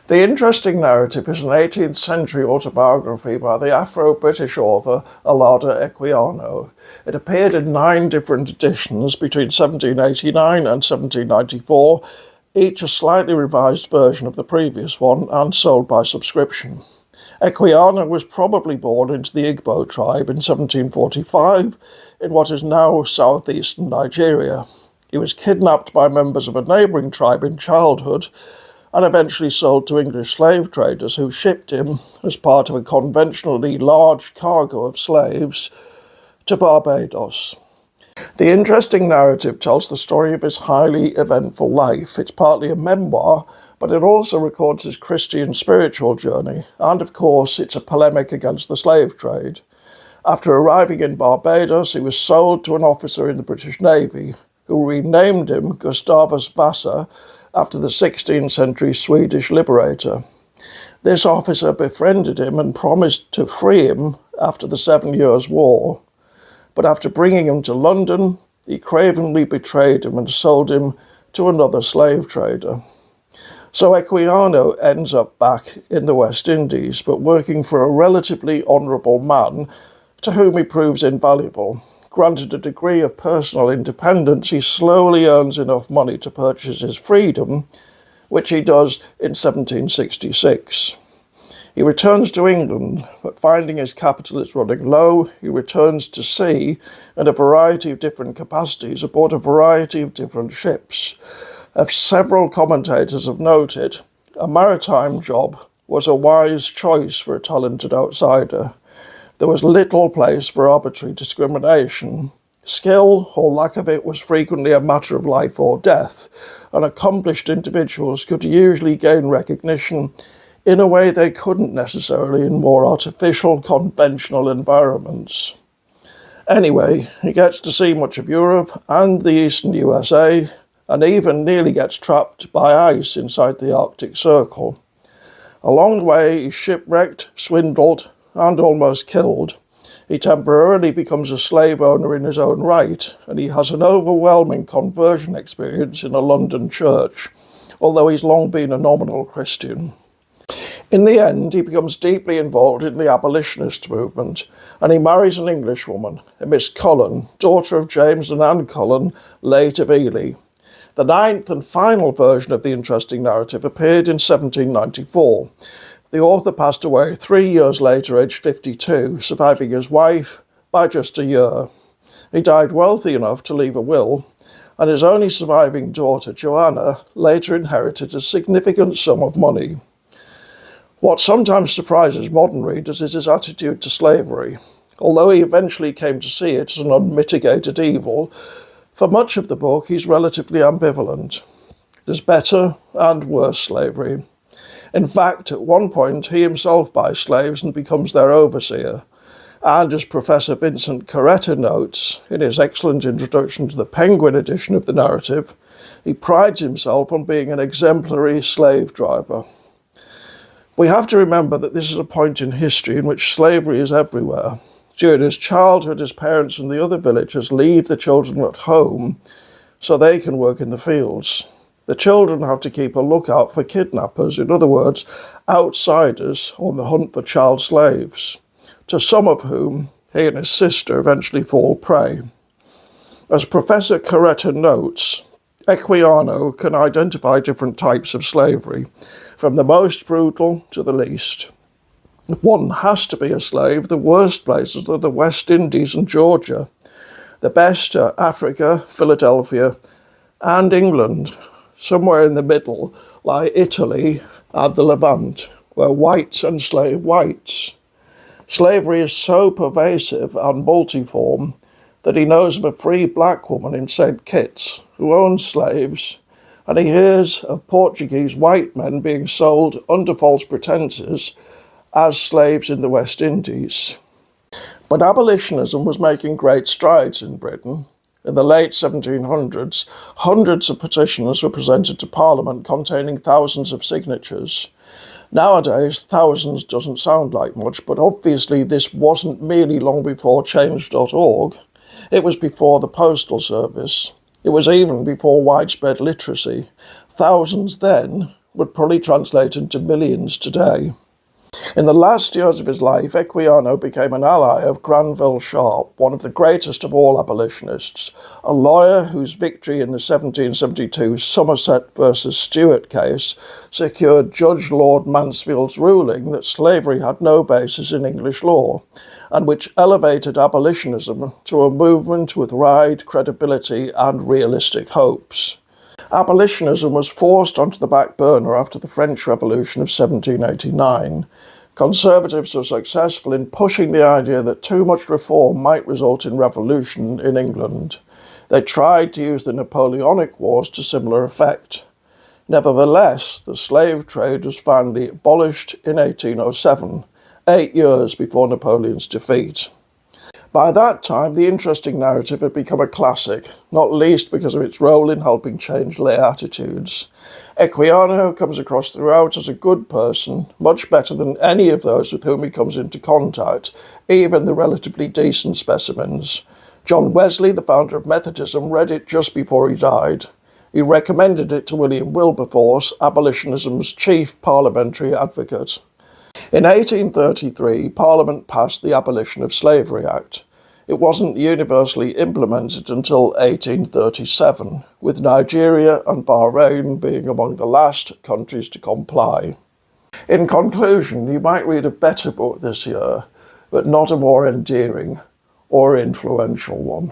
The interesting narrative is an 18th century autobiography by the Afro-British author Olaudah Equiano. It appeared in 9 different editions between 1789 and 1794, each a slightly revised version of the previous one and sold by subscription. Equiano was probably born into the Igbo tribe in 1745 in what is now southeastern Nigeria. He was kidnapped by members of a neighbouring tribe in childhood and eventually sold to English slave traders who shipped him as part of a conventionally large cargo of slaves to Barbados. The interesting narrative tells the story of his highly eventful life. It's partly a memoir, but it also records his Christian spiritual journey, and of course it's a polemic against the slave trade. After arriving in Barbados, he was sold to an officer in the British Navy, who renamed him Gustavus Vasa after the 16th century Swedish liberator. This officer befriended him and promised to free him after the 7 Years' War. But after bringing him to London, he cravenly betrayed him and sold him to another slave trader. So Equiano ends up back in the West Indies, but working for a relatively honourable man to whom he proves invaluable. Granted a degree of personal independence, he slowly earns enough money to purchase his freedom, which he does in 1766. He returns to England, but finding his capital is running low, he returns to sea in a variety of different capacities aboard a variety of different ships. As several commentators have noted, a maritime job was a wise choice for a talented outsider. There was little place for arbitrary discrimination. Skill, or lack of it, was frequently a matter of life or death, and accomplished individuals could usually gain recognition in a way they couldn't necessarily in more artificial, conventional environments. Anyway, he gets to see much of Europe and the eastern USA, and even nearly gets trapped by ice inside the Arctic Circle. Along the way, he's shipwrecked, swindled, and almost killed. He temporarily becomes a slave owner in his own right, and he has an overwhelming conversion experience in a London church, although he's long been a nominal Christian. In the end, he becomes deeply involved in the abolitionist movement, and he marries an Englishwoman, a Miss Cullen, daughter of James and Anne Cullen, late of Ely. The 9th and final version of the interesting narrative appeared in 1794. The author passed away 3 years later, aged 52, surviving his wife by just a year. He died wealthy enough to leave a will, and his only surviving daughter, Joanna, later inherited a significant sum of money. What sometimes surprises modern readers is his attitude to slavery. Although he eventually came to see it as an unmitigated evil, for much of the book he's relatively ambivalent. There's better and worse slavery. In fact, at one point he himself buys slaves and becomes their overseer. And as Professor Vincent Carretta notes in his excellent introduction to the Penguin edition of the narrative, he prides himself on being an exemplary slave driver. We have to remember that this is a point in history in which slavery is everywhere. During his childhood, his parents and the other villagers leave the children at home so they can work in the fields. The children have to keep a lookout for kidnappers, in other words, outsiders on the hunt for child slaves, to some of whom he and his sister eventually fall prey. As Professor Carretta notes, Equiano can identify different types of slavery, from the most brutal to the least. If one has to be a slave, the worst places are the West Indies and Georgia. The best are Africa, Philadelphia, and England. Somewhere in the middle lie Italy and the Levant, where whites enslave whites. Slavery is so pervasive and multiform that he knows of a free black woman in St. Kitts who owns slaves, and he hears of Portuguese white men being sold under false pretences as slaves in the West Indies. But abolitionism was making great strides in Britain. In the late 1700s, hundreds of petitions were presented to Parliament containing thousands of signatures. Nowadays, thousands doesn't sound like much, but obviously this wasn't merely long before change.org. It was before the postal service. It was even before widespread literacy. Thousands then would probably translate into millions today. In the last years of his life, Equiano became an ally of Granville Sharp, one of the greatest of all abolitionists, a lawyer whose victory in the 1772 Somerset versus Stuart case secured Judge Lord Mansfield's ruling that slavery had no basis in English law, and which elevated abolitionism to a movement with wide credibility and realistic hopes. Abolitionism was forced onto the back burner after the French Revolution of 1789. Conservatives were successful in pushing the idea that too much reform might result in revolution in England. They tried to use the Napoleonic Wars to similar effect. Nevertheless, the slave trade was finally abolished in 1807, 8 years before Napoleon's defeat. By that time, the interesting narrative had become a classic, not least because of its role in helping change lay attitudes. Equiano comes across throughout as a good person, much better than any of those with whom he comes into contact, even the relatively decent specimens. John Wesley, the founder of Methodism, read it just before he died. He recommended it to William Wilberforce, abolitionism's chief parliamentary advocate. In 1833, Parliament passed the Abolition of Slavery Act. It wasn't universally implemented until 1837, with Nigeria and Bahrain being among the last countries to comply. In conclusion, you might read a better book this year, but not a more endearing or influential one.